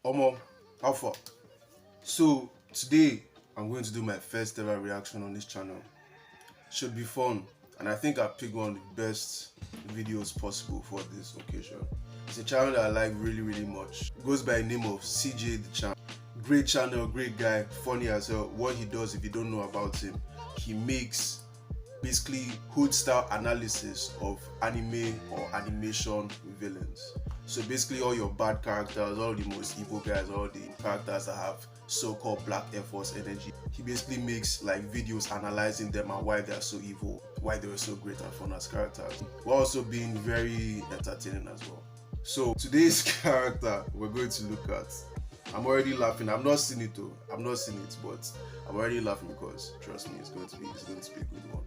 Omo, Alpha. So today I'm going to do my first ever reaction on this channel. Should be fun, and I think I picked one of the best videos possible for this occasion. It's a channel that I like really much. It goes by the name of CJ the Champ. Great channel, great guy, funny as hell. What he does, if you don't know about him, he makes basically hood style analysis of anime or animation villains. So basically all your bad characters, all the most evil guys, all the characters that have so-called Black Air Force energy, he basically makes like videos analyzing them and why they are so evil, why they were so great and fun as characters, while also being very entertaining as well. So today's character we're going to look at, I'm already laughing. I've not seen it though. I've not seen it, but I'm already laughing because trust me, it's going to be a good one.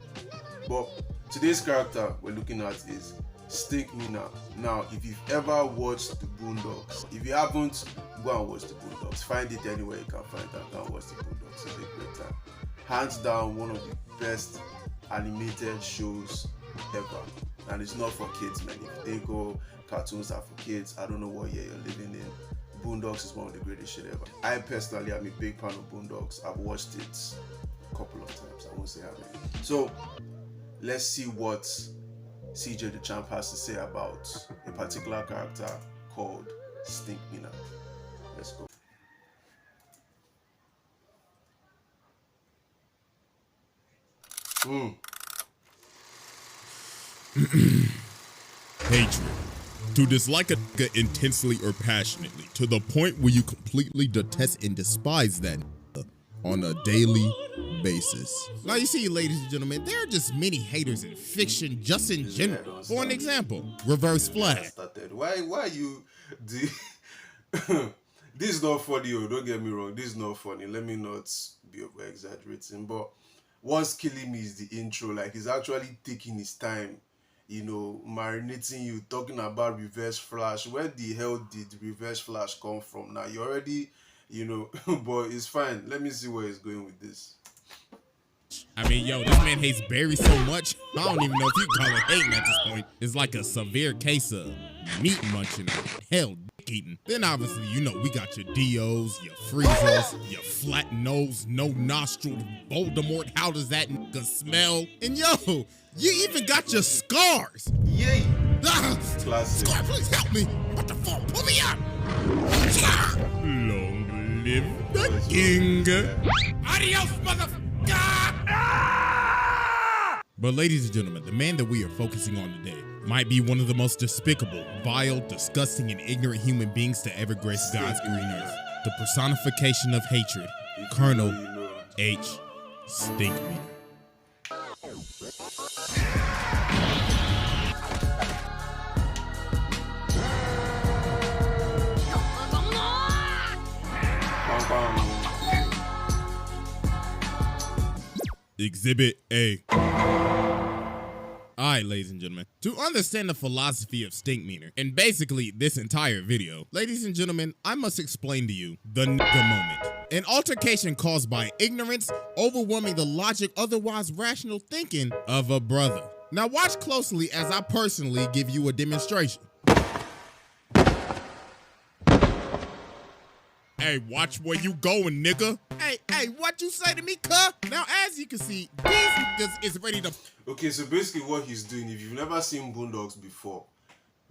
But today's character we're looking at is Stinkmeaner. Now, if you've ever watched the Boondocks, if you haven't, go and watch the Boondocks. Find it anywhere you can find it. Go and watch the Boondocks. It's a great time. Hands down, one of the best animated shows ever. And it's not for kids, man. If they go cartoons are for kids, I don't know what year you're living in. Boondocks is one of the greatest shit ever. I personally am a big fan of Boondocks. I've watched it a couple of times. I won't say how many. So let's see what CJ the Champ has to say about a particular character called Stinkmeaner. Let's go. Hatred. To dislike a nigga intensely or passionately, to the point where you completely detest and despise that nigga on a daily basis. Now you see, ladies and gentlemen, there are just many haters in fiction just in general. For an example, Reverse Flag. Why you do this is not funny, oh, don't get me wrong, this is not funny. Let me not be over exaggerating, but what's killing me is the intro. Like, he's actually taking his time, you know, marinating you, talking about Reverse Flash. Where the hell did Reverse Flash come from? Now you already, you know, but it's fine. Let me see where he's going with this. I mean, yo, this man hates Barry so much, I don't even know if you can call it hating at this point. It's like a severe case of meat munching, hell, dick eating. Then obviously, you know, we got your Dios, your Freezers, your flat nose, no nostril, Voldemort, how does that nigga smell? And yo, you even got your scars. Yay! Classic. Scar, please help me. What the fuck? Pull me up. Long live the king. Adios, motherfucker. But ladies and gentlemen, the man that we are focusing on today might be one of the most despicable, vile, disgusting, and ignorant human beings to ever grace God's green earth. The personification of hatred, Colonel H. Stinkmeaner. Exhibit A. Alright, ladies and gentlemen, to understand the philosophy of Stinkmeaner, and basically this entire video, ladies and gentlemen, I must explain to you the nigga moment. An altercation caused by ignorance overwhelming the logic, otherwise rational thinking of a brother. Now watch closely as I personally give you a demonstration. Hey, watch where you going, nigga. Hey, what you say to me, cuh? Now, as you can see, this is ready to... Okay, so basically what he's doing, if you've never seen Boondocks before,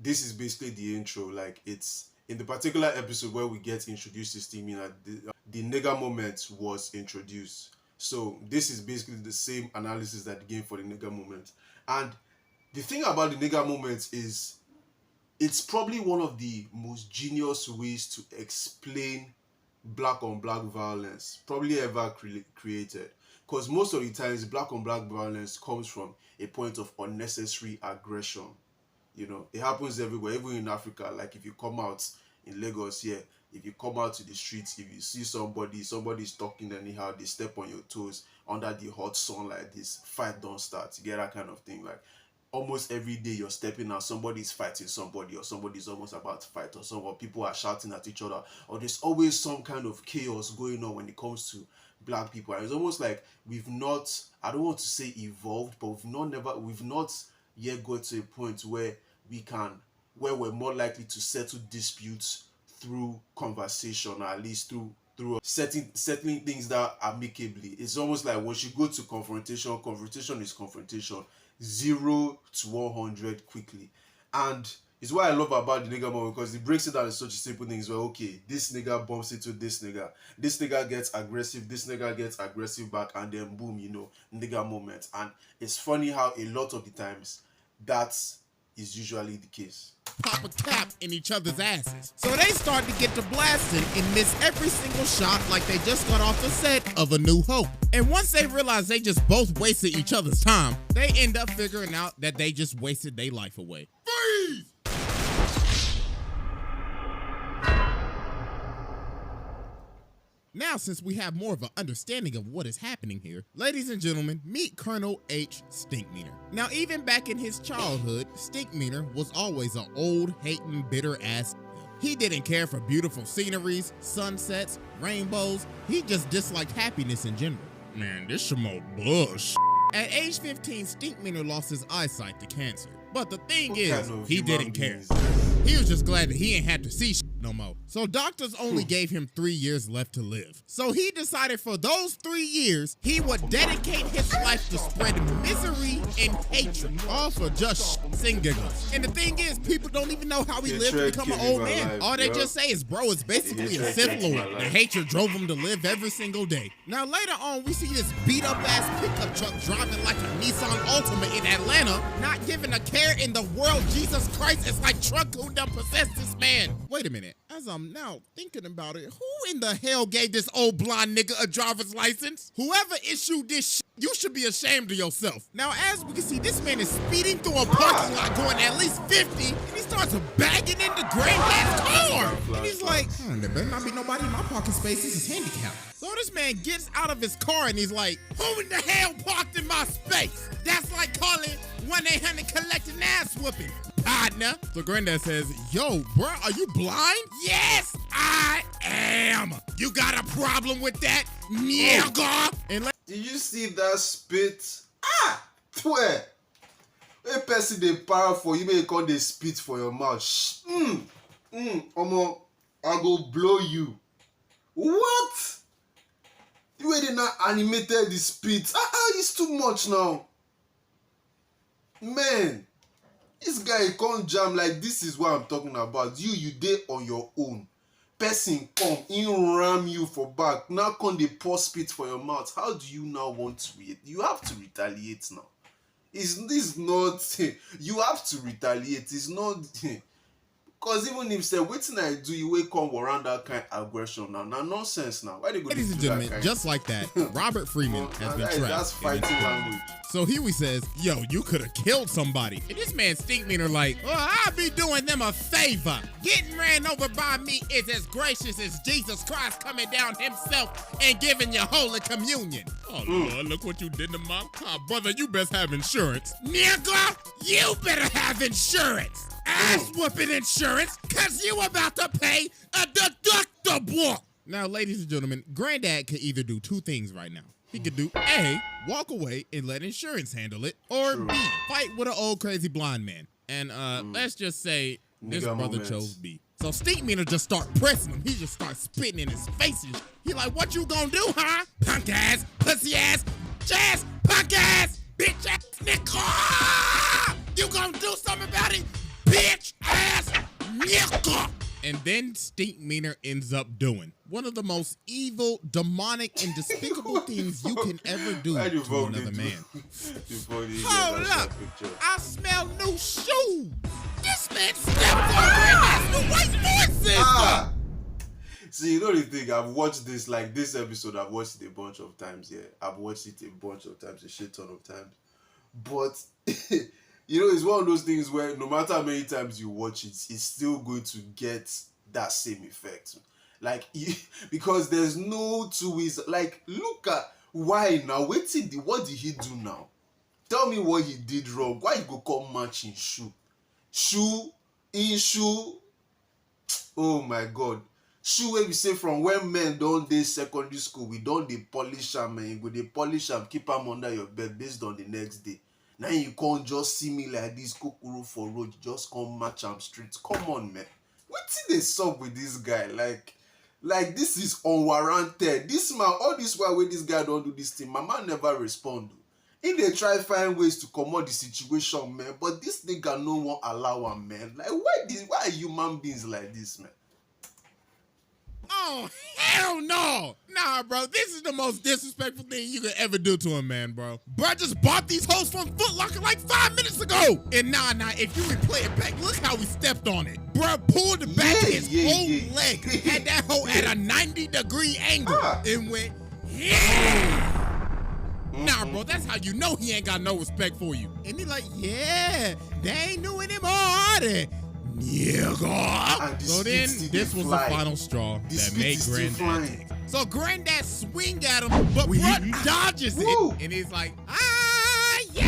this is basically the intro. Like, it's in the particular episode where we get introduced to Stinkmeaner, the nigga moment was introduced. So this is basically the same analysis that the game for the nigga moment. And the thing about the nigga moment is it's probably one of the most genius ways to explain black on black violence probably ever created, because most of the times black on black violence comes from a point of unnecessary aggression. You know, it happens everywhere, even in Africa. Like, if you come out in Lagos here, if you come out to the streets, if you see somebody's talking anyhow, they step on your toes under the hot sun like this, fight don't start. You get that kind of thing. Like, almost every day you're stepping out, somebody's fighting somebody, or somebody's almost about to fight, or people are shouting at each other, or there's always some kind of chaos going on when it comes to black people. And it's almost like we've not, I don't want to say evolved, but we've not yet got to a point where we're more likely to settle disputes through conversation, or at least through settling things that amicably. It's almost like once you go to confrontation, confrontation is confrontation, 0 to 100 quickly. And it's what I love about the nigga moment, because it breaks it down in such a simple thing. It's well, okay, this nigga bumps into this nigga gets aggressive, this nigga gets aggressive back, and then boom, nigga moment. And it's funny how a lot of the times that is usually the case. Pop a cap in each other's asses. So they start to get to blasting and miss every single shot like they just got off the set of A New Hope. And once they realize they just both wasted each other's time, they end up figuring out that they just wasted their life away. Freeze! Now, since we have more of an understanding of what is happening here, ladies and gentlemen, meet Colonel H. Stinkmeaner. Now, even back in his childhood, Stinkmeaner was always an old, hating, bitter ass. He didn't care for beautiful sceneries, sunsets, rainbows. He just disliked happiness in general. Man, this some bush. At age 15, Stinkmeaner lost his eyesight to cancer. But the thing is, he didn't care. He was just glad that he ain't had to see no more. So doctors only gave him 3 years left to live. So he decided for those 3 years, he would dedicate his life to spread misery and hatred, all for just and giggles. And the thing is, people don't even know how he lived to become an old man. All they just say is, bro, it's basically a Sith Lord. The hatred drove him to live every single day. Now later on, we see this beat up ass pickup truck driving like a Nissan Altima in Atlanta, not giving a care in the world. Jesus Christ, it's like truck who done possessed this man. Wait a minute. As I'm now thinking about it, who in the hell gave this old blonde nigga a driver's license? Whoever issued this shit, you should be ashamed of yourself. Now, as we can see, this man is speeding through a parking lot going at least 50, and he starts bagging into Granddad's car. And he's like, there better not be nobody in my parking space. This is handicapped. So this man gets out of his car and he's like, who in the hell parked in my space? That's like calling 1-800 collect an ass whooping. Partner. So Granddad says, yo, bro, are you blind? Yes, I am. You got a problem with that, nigga? And did you see that spit? Where? A person they power for you, may call they spit for your mouth. Omo, I go blow you. What? The way they not animated the spit. It's too much now. Man. This guy can't jam. Like, this is what I'm talking about. You dey on your own. Person come in, ram you for back. Now come they pour spit for your mouth. How do you now want to react? You have to retaliate now. Is this not? You have to retaliate. It's not. Because even if say wetin I do, you will come around that kind of aggression now. Now nonsense now. Why they go? Ladies and gentlemen, just like that, Robert Freeman has been trapped. That's fighting language. So Huey says, yo, you could have killed somebody. And this man Stinkmeaner like, I'll be doing them a favor. Getting ran over by me is as gracious as Jesus Christ coming down himself and giving you Holy Communion. Oh, Lord, look what you did to my car. Brother, you best have insurance. Nigga, you better have insurance. Ass whooping insurance, cause you about to pay a deductible. Now, ladies and gentlemen, Granddad could either do two things right now. He could do A, walk away and let insurance handle it, or B, fight with an old crazy blind man. And let's just say this brother chose B. So Stinkmeaner just start pressing him. He just starts spitting in his face. And he like, what you gonna do, huh? Punk ass, pussy ass, ass, punk ass, bitch ass, nigga. You gonna do something about it, bitch ass, nigga. And then Stinkmeaner ends up doing one of the most evil, demonic, and despicable things you can ever do to another man. Hold up! I smell new shoes! This man stepped over and has new white voices! See, you know the thing, I've watched this, like this episode, I've watched it a bunch of times, yeah. I've watched it a bunch of times, a shit ton of times. But... you know, it's one of those things where no matter how many times you watch it, it's still going to get that same effect. Like, because there's no two ways. Like, look at why now. What did he do now? Tell me what he did wrong. Why you go come match in shoe? Shoe? Oh my God. Shoe where we say from when men don't dey secondary school, we don't dey polish them, and you go dey polish them, keep them under your bed based on the next day. Now you can't just see me like this kukuru for road, just come match am straight. Come on, man. they sup with this guy? Like this is unwarranted. This man, all this while wey this guy don't do this thing, my man never respond. If they try find ways to comot the situation, man, but this nigga no wan allow am, man. Like why are human beings like this, man? Oh, hell no. Nah, bro. This is the most disrespectful thing you could ever do to a man, bro. Bro, I just bought these hoes from Foot Locker like 5 minutes ago. And nah, if you replay it back, look how he stepped on it. Bro, pulled the back of his whole leg. Had that hoe at a 90-degree angle. And went, yeah. Nah, bro, that's how you know he ain't got no respect for you. And he like, yeah, they ain't doing him harder. Yeah, so then this was the final straw that made Granddad take. So Granddad swing at him, but bro dodges it, and he's like, yeah!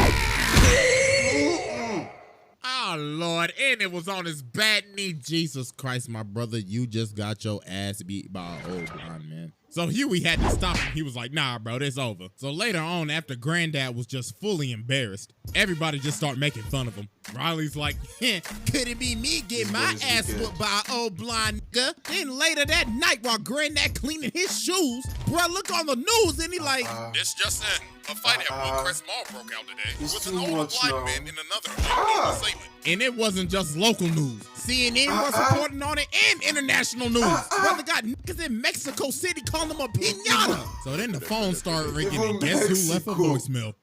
Oh, Lord, and it was on his bad knee. Jesus Christ, my brother, you just got your ass beat by an old blind man. So Huey had to stop him. He was like, nah, bro, this over. So later on, after Granddad was just fully embarrassed, everybody just started making fun of him. Riley's like, could it be me getting my ass whooped by an old blind nigga? Then later that night, while Granddad cleaning his shoes, bro, look on the news and he like, this just in. A fight at Willcrest Mall broke out today with an older blind man and another assailant. And it wasn't just local news. CNN was reporting on it and international news. Brother got niggas in Mexico City calling him a piñata. So then the phone started ringing and guess who left a voicemail?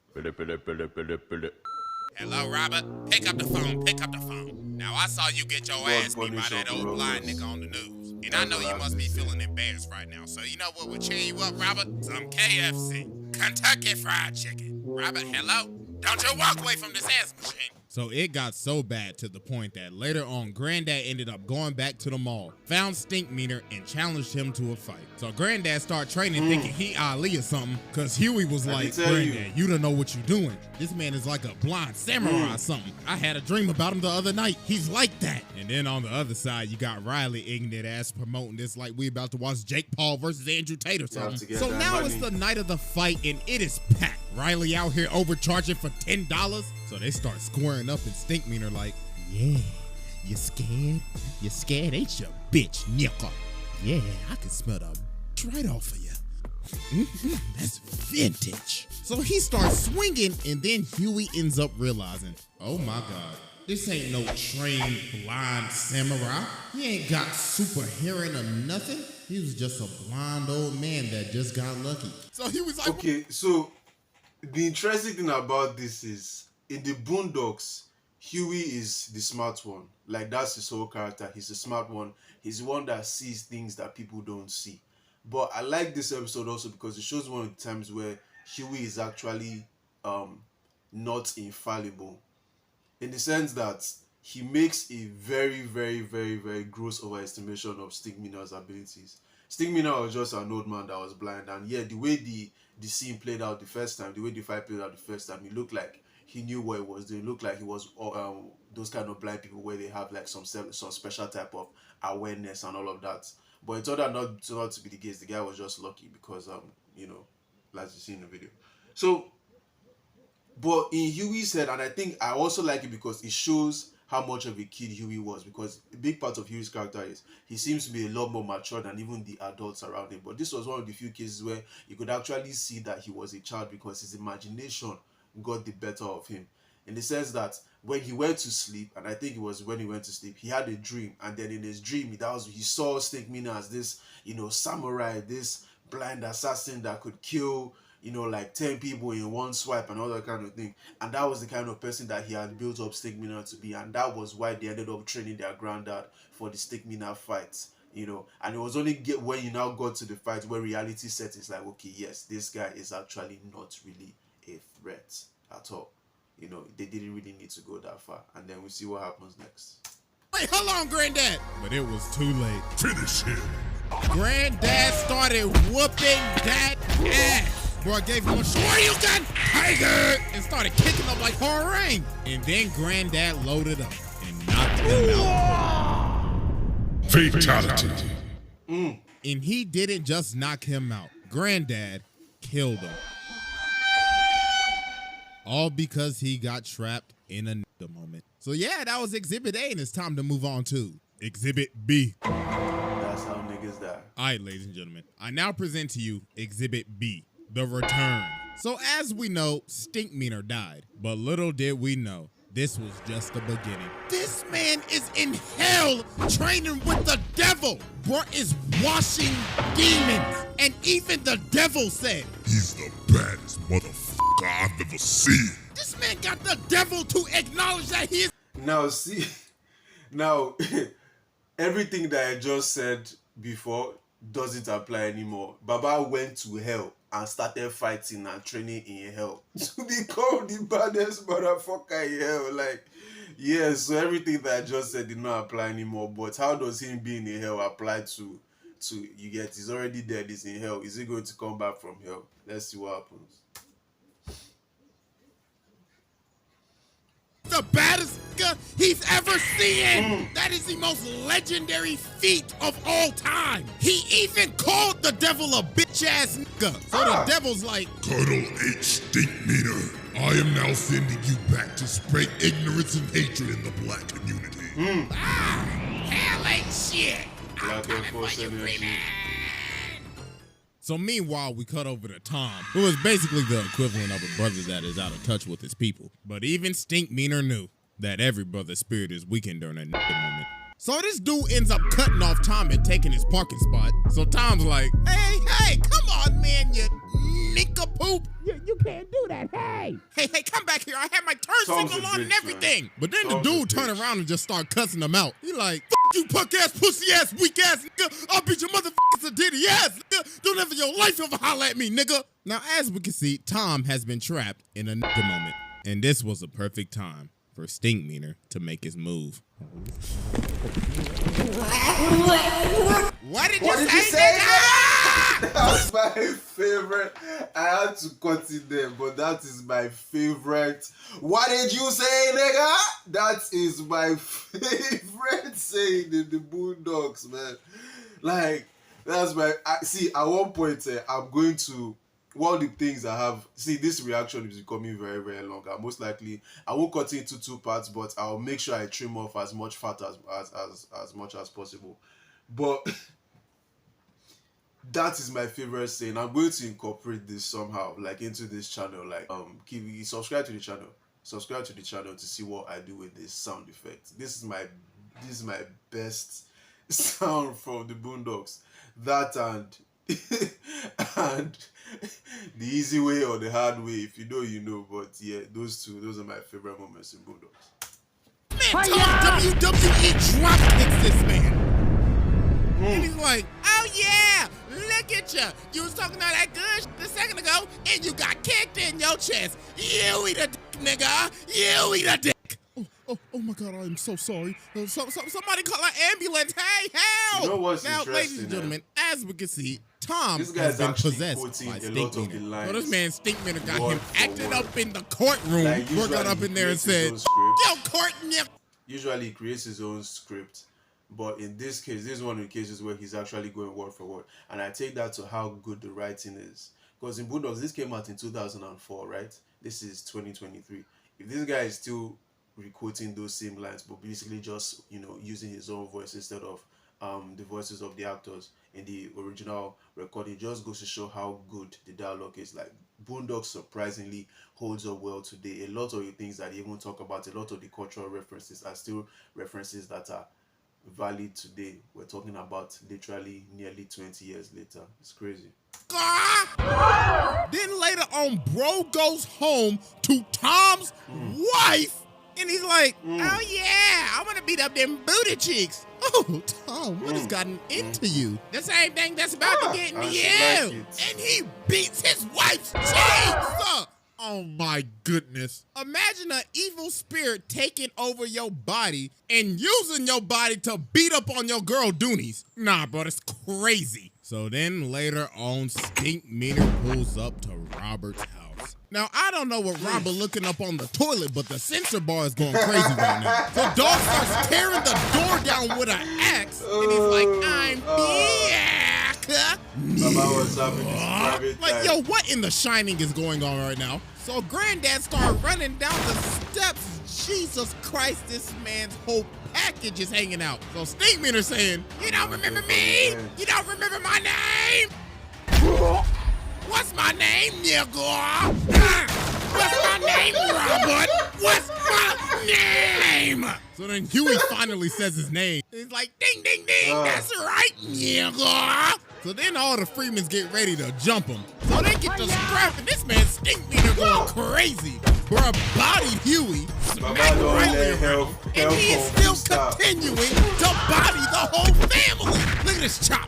Hello, Robert. Pick up the phone. Pick up the phone. Now, I saw you get your ass beat by that old blind nigga on the news. And I know you must be feeling embarrassed right now. So you know what would cheer you up, Robert? Some KFC. Kentucky Fried Chicken. Robert, hello? Don't you walk away from this ass machine. So it got so bad to the point that later on, Granddad ended up going back to the mall, found Stinkmeaner, and challenged him to a fight. So Granddad started training thinking he Ali or something, because Huey was like, Granddad, you don't know what you're doing. This man is like a blind samurai or something. I had a dream about him the other night. He's like that. And then on the other side, you got Riley ignorant ass promoting this like we about to watch Jake Paul versus Andrew Tate or something. So now it's the night of the fight, and it is packed. Riley out here overcharging for $10. So they start squaring up and Stinkmeaner like, yeah, you scared? You scared, ain't you, bitch, nigga? Yeah, I can smell the right off of you. That's vintage. So he starts swinging, and then Huey ends up realizing, oh my God, this ain't no trained blind samurai. He ain't got super hearing or nothing. He was just a blind old man that just got lucky. So he was like, okay, so the interesting thing about this is, in the Boondocks, Huey is the smart one. Like, that's his whole character. He's the smart one. He's the one that sees things that people don't see. But I like this episode also because it shows one of the times where Huey is actually not infallible. In the sense that he makes a very, very, very, very gross overestimation of Stinkmeaner's abilities. Stinkmeaner was just an old man that was blind. And yeah, the way the scene played out the first time, the way the fight played out the first time, it looked like he knew what he was doing. It looked like he was those kind of blind people where they have like some special type of awareness and all of that. But it turned out not to be the case. The guy was just lucky because you know, like you see in the video. So, but in Huey's head, and I think I also like it because it shows how much of a kid Huey was, because a big part of Huey's character is he seems to be a lot more mature than even the adults around him. But this was one of the few cases where you could actually see that he was a child because his imagination got the better of him, in the sense that when he went to sleep, and I think it was when he went to sleep, he had a dream, and then in his dream he saw Stinkmeaner as this, you know, samurai, this blind assassin that could kill, you know, like 10 people in one swipe and all that kind of thing. And that was the kind of person that he had built up Stinkmeaner to be, and that was why they ended up training their granddad for the Stinkmeaner fights, you know. And it was only when you now got to the fight where reality set is like, okay, yes, this guy is actually not really a threat at all. You know, they didn't really need to go that far. And then we see what happens next. Wait, hold on, Granddad. But it was too late. Finish him. Granddad started whooping that ass. Bro, gave him a Shoryuken Tiger and started kicking up like Harang. And then Granddad loaded up and knocked him out. Fatality. And he didn't just knock him out. Granddad killed him. All because he got trapped in a moment. So yeah, that was Exhibit A, and it's time to move on to Exhibit B. That's how niggas die. All right, ladies and gentlemen, I now present to you Exhibit B, The Return. So as we know, Stinkmeaner died, but little did we know, this was just the beginning. This man is in hell training with the devil. Bro is washing demons, and even the devil said, "He's the baddest motherfucker I've ever seen." this man got the devil to acknowledge that he is. Now see, now everything that I just said before doesn't apply anymore. Baba went to hell and started fighting and training in hell to become the baddest motherfucker in hell. Like, yes, so everything that I just said did not apply anymore. But how does him being in hell apply to you get? He's already dead. He's in hell. Is he going to come back from hell? Let's see what happens. The baddest nigga he's ever seen. That is the most legendary feat of all time. He even called the devil a bitch ass nigga. So the devil's like, Cuddle H. Stinkmeaner, I am now sending you back to spread ignorance and hatred in the black community. Hell ain't shit. Black Air Force energy. So meanwhile, we cut over to Tom, who is basically the equivalent of a brother that is out of touch with his people. But even Stinkmeaner knew that every brother's spirit is weakened during a moment. So this dude ends up cutting off Tom and taking his parking spot. So Tom's like, hey, come on, man, you nincompoop. You can't do that, hey, come back here. I have my turn Tom's signal a on and bitch, everything. man. But then Tom's the a dude turned bitch. around and just started cussing him out. He like, fuck you, punk ass, pussy ass, weak ass nigga. I'll beat your motherfuckers a ditty ass nigga. Don't ever your life ever holler at me, nigga. Now, as we can see, Tom has been trapped in a nigga moment. And this was a perfect time for Stinkmeaner to make his move. What did What you did you say, say? nigga? That's my favorite. I had to cut it there, but that is my favorite. What did you say, nigga? That is my favorite saying in the Boondocks, man. Like, that's my. See, at one point, I'm going to. One of the things I have, see, this reaction is becoming very, very long. Most likely, I won't cut it into 2 parts, but I'll make sure I trim off as much fat as much as possible. But that is my favorite saying. I'm going to incorporate this somehow, like into this channel. Like, subscribe to the channel. Subscribe to the channel to see what I do with this sound effect. This is my best sound from the Boondocks. That and and the easy way or the hard way. If you know, you know. But yeah, those are my favorite moments in Boondocks. Man, Tom WWE drop kicks this man. And he's like, oh yeah, look at you. You was talking all that good shit a second ago, and you got kicked in your chest. You eat a dick, nigga. You eat a dick. Oh my God, I am so sorry. Somebody call an ambulance. Hey, help! You know what's now, interesting, ladies and gentlemen, as we can see, Tom This guy has is been actually possessed quoting by a lot of the Stinkmeaner. lines So this man Stinkmeaner got word him for acted word. up in the courtroom. Like, We got up in there and said, yo, Courtney. Usually he creates his own script, but in this case, this is one of the cases where he's actually going word for word, and I take that to how good the writing is. Because in Boondocks, this came out in 2004, right? This is 2023. If this guy is still re-quoting those same lines, but basically just, you know, using his own voice instead of the voices of the actors in the original recording, just goes to show how good the dialogue is. Like, Boondocks surprisingly holds up well today. A lot of the things that they even talk about, a lot of the cultural references are still references that are valid today. We're talking about literally nearly 20 years later. It's crazy. Then later on, bro goes home to Tom's wife, and he's like, oh yeah, I want to beat up them booty cheeks. Oh, Tom, what has gotten into you? The same thing that's about to get into I you. should like it. And he beats his wife's cheeks. Oh my goodness. Imagine an evil spirit taking over your body and using your body to beat up on your girl Doonies. Nah, bro, that's crazy. So then later on, Stinkmeaner pulls up to Robert's house. Now, I don't know what Robert looking up on the toilet, but the sensor bar is going crazy right now. So Dog starts tearing the door down with an axe, and he's like, I'm back. Baba was having his private Like, time. yo, what in the Shining is going on right now? So Granddad started running down the steps. Jesus Christ, this man's whole package is hanging out. So Stinkmeaner saying, "You don't remember me? You don't remember my name? What's my name, nigga? What's my name, Robert? What's my name?" So then Huey finally says his name. He's like, "Ding, ding, ding, that's right, nigga." So then all the Freemans get ready to jump him. So they get to scrapping. This man Stinkmeaner going crazy. Bruh bodied Huey, smacked Riley around, and he is still continuing to body the whole family. Look at this chop.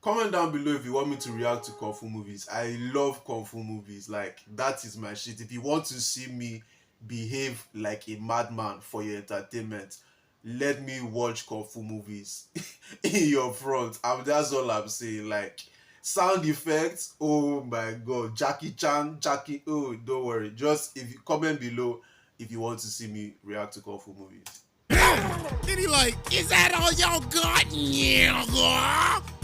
Comment down below if you want me to react to Kung Fu movies. I love Kung Fu movies. Like, that is my shit. If you want to see me behave like a madman for your entertainment, let me watch Kung Fu movies in your front. That's all I'm saying. Like, sound effects, oh my god. Jackie Chan, oh, don't worry. Just if you comment below if you want to see me react to Kung Fu movies. Then he like, "Is that all y'all got? Yeah.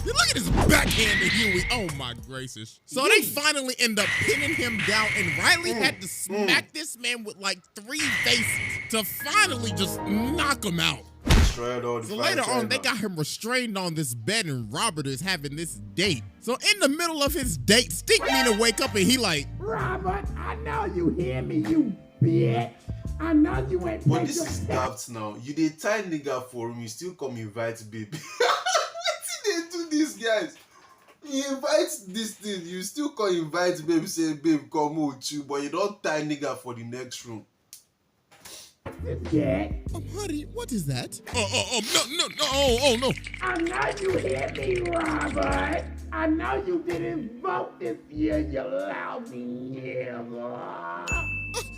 Look at his backhand to Huey. Oh my gracious. So they finally end up pinning him down, and Riley had to smack this man with like 3 faces to finally just knock him out. So later on, they got him restrained on this bed, and Robert is having this date. So in the middle of his date, Stinkmeaner wake up and he like, "Robert, I know you hear me, you bitch. I know you ain't." But this is daft now. You dey tie nigga for him, you still come invite babe. What did they do these guys? You invite this thing, you still come invite babe, say babe come with you, but you don't tie nigga for the next room. Yeah. Honey, what is that? No. I know you hear me, Robert. I know you didn't vote this year, you lousy nigga.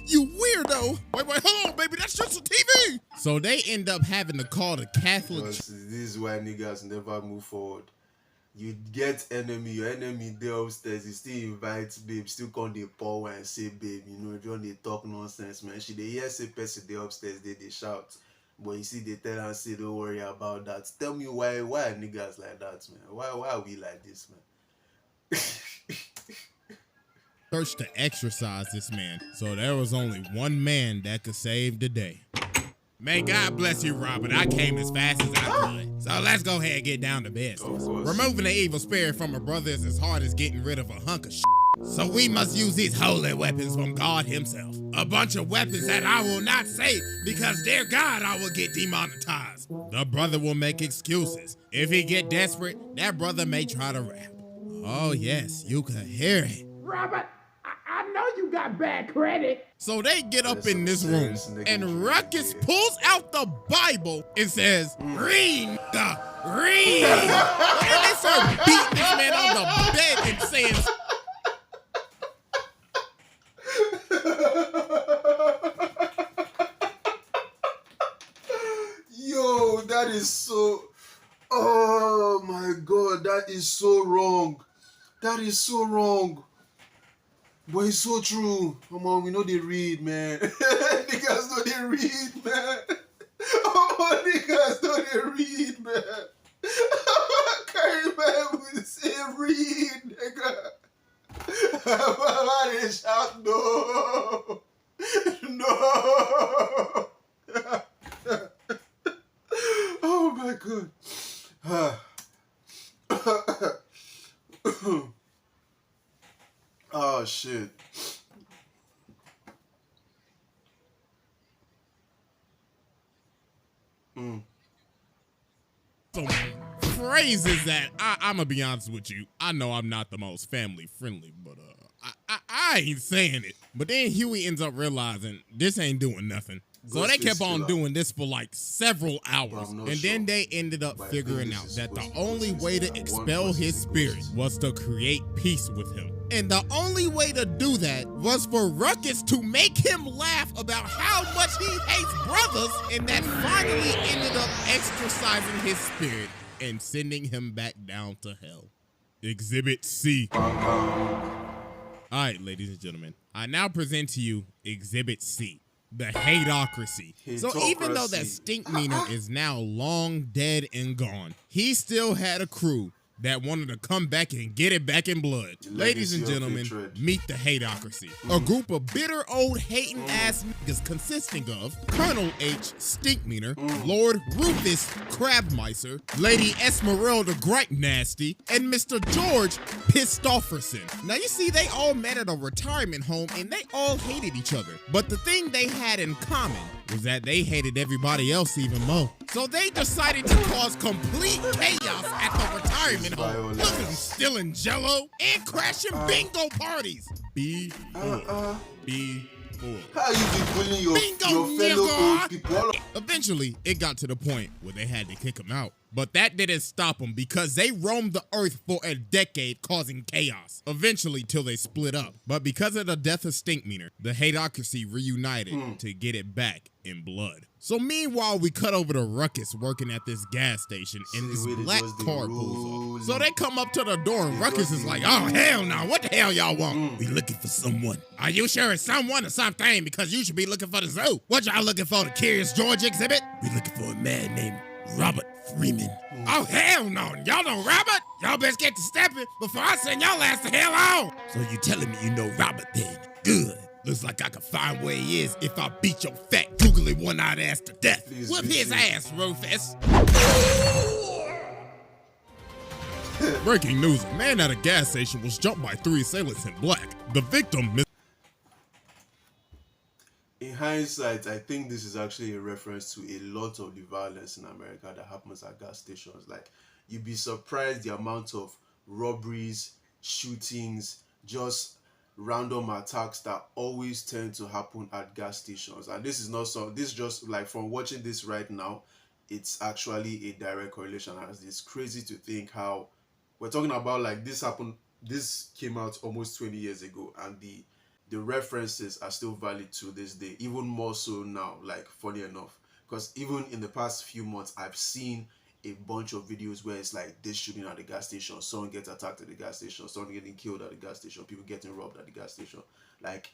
You weirdo. Wait, hold on, baby, that's just a TV. So they end up having to call the Catholic. This is why niggas never move forward. You get enemy, your enemy there upstairs, you still invite babe, still come dey pour and say babe, you know, if you want to talk nonsense, man. She dey hear say person there upstairs, they shout. But you see, they tell and say, don't worry about that. Tell me why are niggas like that, man? Why are we like this, man? Church to exorcise this man. So there was only one man that could save the day. Man, God bless you, Robert. I came as fast as I could. So let's go ahead and get down to business. Removing the evil spirit from a brother is as hard as getting rid of a hunk of shit. So we must use these holy weapons from God himself. A bunch of weapons that I will not say because dear God, I will get demonetized. The brother will make excuses. If he get desperate, that brother may try to rap. Oh yes, you can hear it. Robert, I know you got bad credit. So they get up in this room, and Ruckus pulls out the Bible and says, "Read, read." And then they start beating this man on the bed and saying, Yo, that is so... Oh my god, that is so wrong. That is so wrong. But it's so true. Come on, we know they read, man. Niggas know they read, man. Oh, niggas know they read, man. Carry Bible say read, nigga. Mama, they shout no. No. Oh my god. Oh shit. some phrases that I'm gonna be honest with you. I know I'm not the most family friendly, but I ain't saying it. But then Huey ends up realizing this ain't doing nothing. So they kept on doing this for like several hours. And then they ended up figuring out that the only way to expel his spirit was to create peace with him. And the only way to do that was for Ruckus to make him laugh about how much he hates brothers, and that finally ended up exorcising his spirit and sending him back down to hell. Exhibit C. All right, ladies and gentlemen, I now present to you Exhibit C, the hateocracy. So even though that Stinkmeaner is now long dead and gone, he still had a crew that wanted to come back and get it back in blood. Ladies and gentlemen, meet the Hateocracy. A group of bitter old hating ass niggas consisting of Colonel H. Stinkmeaner, Lord Rufus Crabmicer, Lady Esmeralda Gripe Nasty, and Mr. George Pistofferson. Now you see, they all met at a retirement home and they all hated each other. But the thing they had in common was that they hated everybody else even more. So they decided to cause complete chaos at the retirement home. Look at them stealing jello and crashing bingo parties. Be full. Be full. How you be bullying your fellow nigga. old people? Eventually, it got to the point where they had to kick him out. But that didn't stop them because they roamed the earth for a decade causing chaos. Eventually, till they split up. But because of the death of Stinkmeaner, the Hateocracy reunited to get it back in blood. So meanwhile, we cut over to Ruckus working at this gas station and this black car pulls up. So they come up to the door and Ruckus is like, oh, hell no, what the hell y'all want? We looking for someone. Are you sure it's someone or something? Because you should be looking for the zoo. What y'all looking for, the Curious George exhibit? We looking for a man named Robert Freeman. Oh, hell no. Y'all know Robert? Y'all best get to stepping before I send y'all ass the hell on. So you telling me you know Robert then? Good. Looks like I can find where he is if I beat your fat, googly one-eyed ass to death. Whip his ass, Rufus. Breaking news, a man at a gas station was jumped by 3 assailants in black. The victim... In hindsight, I think this is actually a reference to a lot of the violence in America that happens at gas stations. Like, you'd be surprised the amount of robberies, shootings, just random attacks that always tend to happen at gas stations. And this is not so, this just like from watching this right now, it's actually a direct correlation. And it's crazy to think how we're talking about, like, this happened, this came out almost 20 years ago, and the references are still valid to this day, even more so now, like, funny enough, because even in the past few months, I've seen a bunch of videos where it's like this shooting at the gas station, someone gets attacked at the gas station, someone getting killed at the gas station, people getting robbed at the gas station. Like,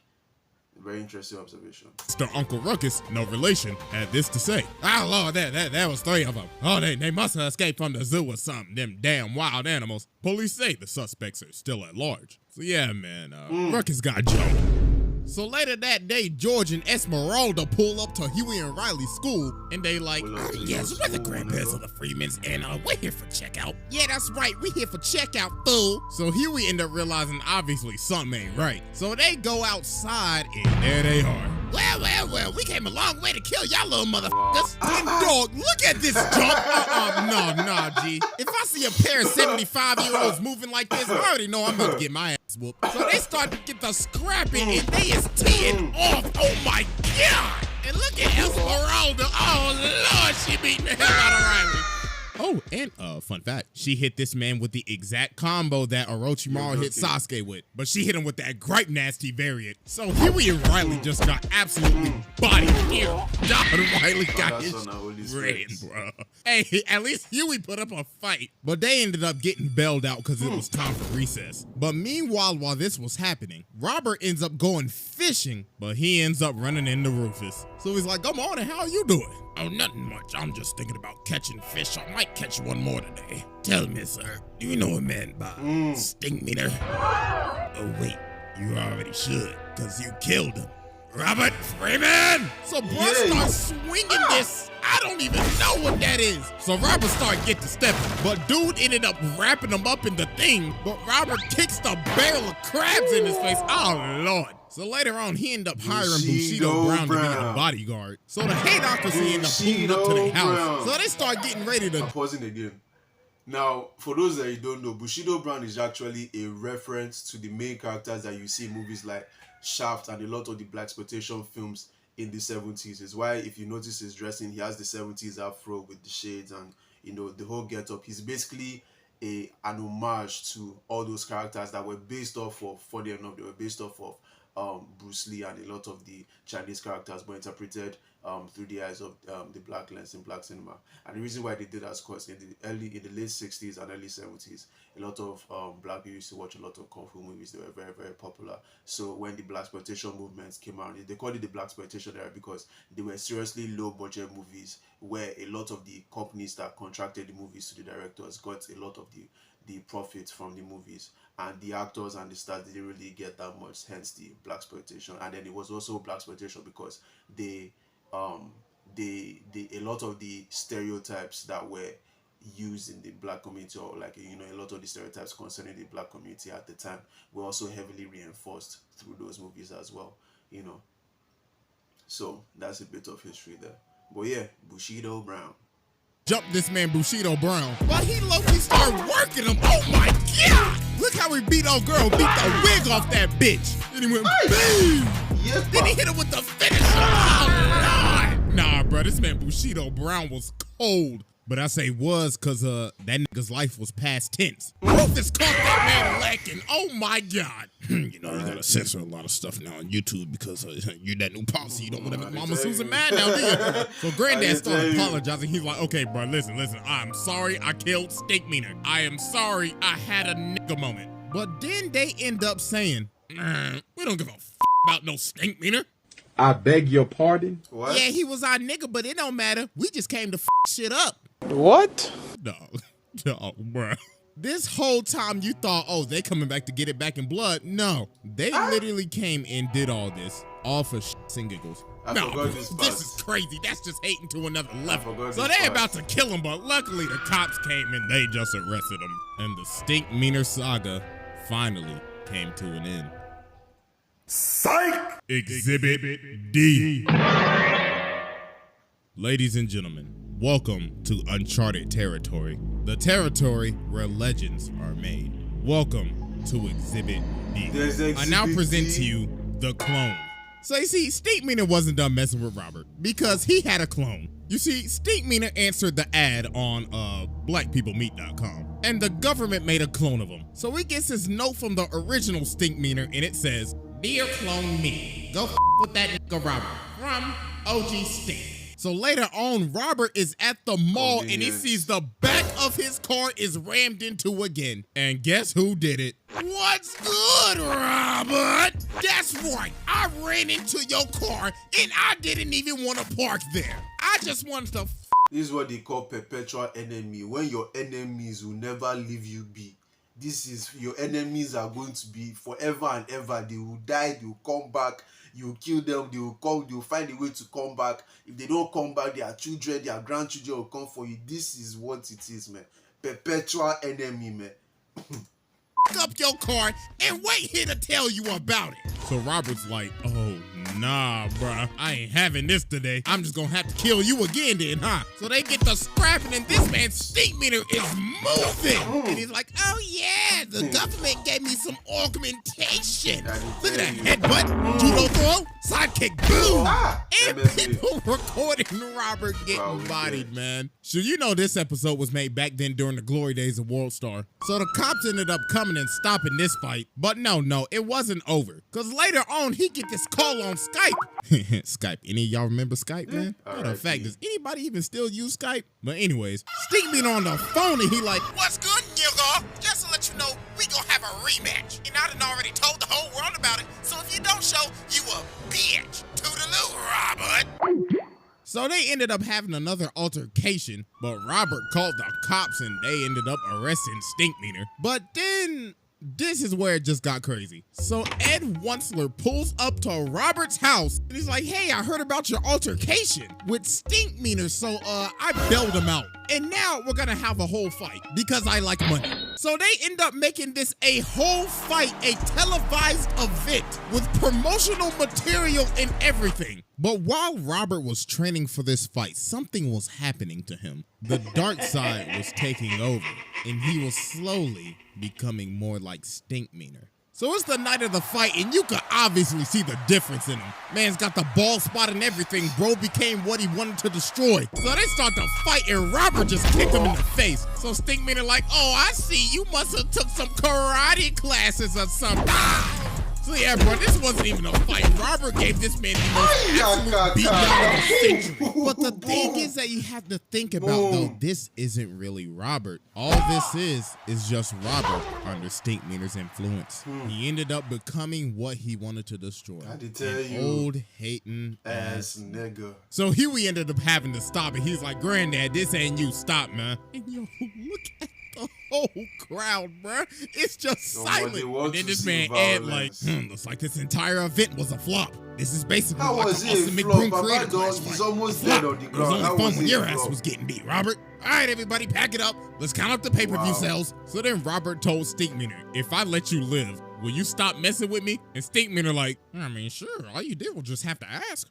very interesting observation. Mr. Uncle Ruckus, no relation, had this to say. Oh Lord, that was 3 of them. Oh, they must have escaped from the zoo or something, them damn wild animals. Police say the suspects are still at large. So yeah, man, Ruckus got jumped. So later that day, George and Esmeralda pull up to Huey and Riley's school, and they like, yes, we're the grandparents of the Freemans, and we're here for checkout. Yeah, that's right, we're here for checkout, fool. So Huey end up realizing obviously something ain't right. So they go outside, and there they are. Well, we came a long way to kill y'all little motherfuckers. And dog, look at this jump. No, G. If I see a pair of 75-year-olds moving like this, I already know I'm about to get my ass whooped. So they start to get the scrapping, and they is teeing off. Oh my God. And look at Esmeralda. Oh Lord, she beating the hell out of Riley. Oh, and fun fact, she hit this man with the exact combo that Orochimaru hit Sasuke with, but she hit him with that Gripe Nasty variant. So Huey and Riley just got absolutely bodied here. Don Riley got his red, bro. Hey, at least Huey put up a fight, but they ended up getting bailed out because it was time for recess. But meanwhile, while this was happening, Robert ends up going fishing, but he ends up running into Rufus. So he's like, "Come on, how are you doing?" "Oh, nothing much. I'm just thinking about catching fish. I might catch one more today." "Tell me, sir, do you know a man by Stinkmeaner?" "Oh, wait, you already should, because you killed him." "Robert Freeman!" So bro starts swinging this. I don't even know what that is. So Robert started getting to stepping, but dude ended up wrapping him up in the thing, but Robert kicks the barrel of crabs in his face. Oh, Lord. So later on, he ended up hiring Bushido Brown to be a bodyguard. So the Hateocracy ended up pulling up to their house. So they start getting ready to... I'm pausing again. Now, for those that you don't know, Bushido Brown is actually a reference to the main characters that you see in movies like Shaft and a lot of the blaxploitation films in the 70s. Is why, if you notice his dressing, he has the 70s afro with the shades and, you know, the whole get-up. He's basically an homage to all those characters that were based off of, funny enough, they were based off of Bruce Lee and a lot of the Chinese characters were interpreted through the eyes of the black lens in black cinema. And the reason why they did that is because in the late 60s and early 70s, a lot of black people used to watch a lot of kung fu movies. They were very, very popular. So when the blaxploitation movements came out, they called it the blaxploitation era because they were seriously low budget movies where a lot of the companies that contracted the movies to the directors got a lot of the the profit from the movies, and the actors and the stars didn't really get that much, hence the blaxploitation. And then it was also blaxploitation because they a lot of the stereotypes that were used in the black community, or like, you know, a lot of the stereotypes concerning the black community at the time were also heavily reinforced through those movies as well, you know. So that's a bit of history there. But yeah, Bushido Brown. Jump this man Bushido Brown, but he low-key started working him. Oh my God! Look how he beat old girl, beat the wig off that bitch. Then he went boom. Yeah, Then he hit him with the finisher. Oh Lord! Nah, bro, this man Bushido Brown was cold. But I say was because that nigga's life was past tense. Rufus caught that man lacking. Oh my God. You know, you gotta censor a lot of stuff now on YouTube because you're that new policy. You don't want to make Mama Susan mad now, do you? So Granddad started apologizing. He's like, okay, bro, listen. I'm sorry I killed Stinkmeaner. I am sorry I had a nigga moment. But then they end up saying, we don't give a f about no Stinkmeaner. I beg your pardon? What? Yeah, he was our nigga, but it don't matter. We just came to f shit up. What? No, bruh. This whole time you thought, oh, they coming back to get it back in blood. No, they literally came and did all this all for shits and giggles. No, this is crazy. That's just hating to another level. So they about to kill him, but luckily the cops came and they just arrested him. And the Stinkmeaner saga finally came to an end. Psych! Exhibit D. Ladies and gentlemen, welcome to uncharted territory. The territory where legends are made. Welcome to Exhibit D. I now present to you the clone. So you see, Stinkmeaner wasn't done messing with Robert because he had a clone. You see, Stinkmeaner answered the ad on blackpeoplemeet.com, and the government made a clone of him. So he gets his note from the original Stinkmeaner, and it says, "Dear clone me, go f with that nigga Robert from OG Stink." So later on, Robert is at the mall and he sees the back of his car is rammed into again. And guess who did it? What's good, Robert? That's right. I ran into your car and I didn't even want to park there. I just wanted to This is what they call perpetual enemy. When your enemies will never leave you be. This is, your enemies are going to be forever and ever. They will die, they will come back. You kill them, they will come, they will find a way to come back. If they don't come back, their children, their grandchildren will come for you. This is what it is, man. Perpetual enemy, man. up your car and wait here to tell you about it. So Robert's like, oh, nah, bruh. I ain't having this today. I'm just gonna have to kill you again then, huh? So they get to scrapping and this man's Stinkmeaner is moving. And he's like, oh yeah, the government gave me some augmentation. Look at that headbutt, judo throw, sidekick, boom. And people recording Robert getting bodied, man. So you know this episode was made back then during the glory days of World Star. So the cops ended up coming and stopping this fight. But no, it wasn't over. Because later on, he get this call on Skype. Skype. Any of y'all remember Skype, man? Matter of fact, does anybody even still use Skype? But anyways, Stinkmeaner on the phone and he like, What's good, nigga? Just to let you know, we gonna have a rematch. And I done already told the whole world about it. So if you don't show, you a bitch. Toodaloo, Robert. So they ended up having another altercation, but Robert called the cops and they ended up arresting Stinkmeaner. But then this is where it just got crazy. So Ed Wunsler pulls up to Robert's house and he's like, hey, I heard about your altercation with Stinkmeaner, so I bailed him out. And now we're gonna have a whole fight because I like money. So they end up making this a whole fight, a televised event with promotional material and everything. But while Robert was training for this fight, something was happening to him. The dark side was taking over, and he was slowly becoming more like Stinkmeaner. So it's the night of the fight, and you can obviously see the difference in him. Man's got the bald spot and everything. Bro became what he wanted to destroy. So they start to fight, and Robert just kicked him in the face. So Stinkmeaner like, oh, I see. You must have took some karate classes or something. So yeah, bro, this wasn't even a fight. Robert gave this man the most absolute beatdown of the century. But the thing is that you have to think about, though, this isn't really Robert. All this is just Robert under Stinkmeaner's influence. He ended up becoming what he wanted to destroy. I did tell an you. old hating Ass nigga. So here we ended up having to stop it. He's like, Granddad, this ain't you. Stop, man. And yo, look at The whole crowd, bruh. It's just silent. They want And then to this see man Ed like, violence. looks like this entire event was a flop. This is basically How like was an it a Austin flop? McBroom Papa creative Don, class he's fight. almost A flop. dead on the It was ground. only How fun was when it your a ass flop? was getting beat, Robert. All right, everybody, pack it up. Let's count up the pay-per-view Wow. sales. So then Robert told Stinkmeaner, if I let you live, will you stop messing with me? And Stinkmeaner like, I mean, sure. All you did was just have to ask.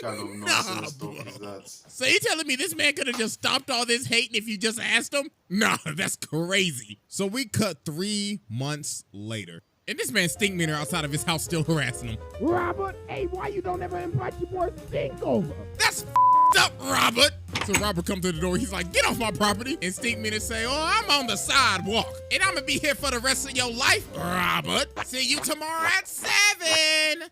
Kind of nonsense stuff is that? So you telling me this man could have just stopped all this hating if you just asked him? Nah, that's crazy. So we cut 3 months later. And this man Stinkmeaner outside of his house still harassing him. Robert, hey, why you don't ever invite your boy Stink over? That's up, Robert. So Robert comes to the door. He's like, get off my property. And Stinkmeaner say, oh, I'm on the sidewalk. And I'm going to be here for the rest of your life, Robert. See you tomorrow at 7.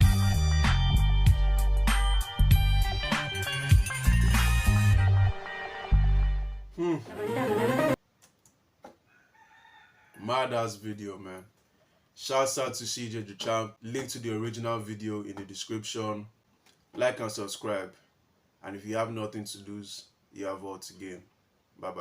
Mad ass video, man. Shouts out to CJ the Champ. Link to the original video in the description. Like and subscribe. And if you have nothing to lose, you have all to gain. Bye bye.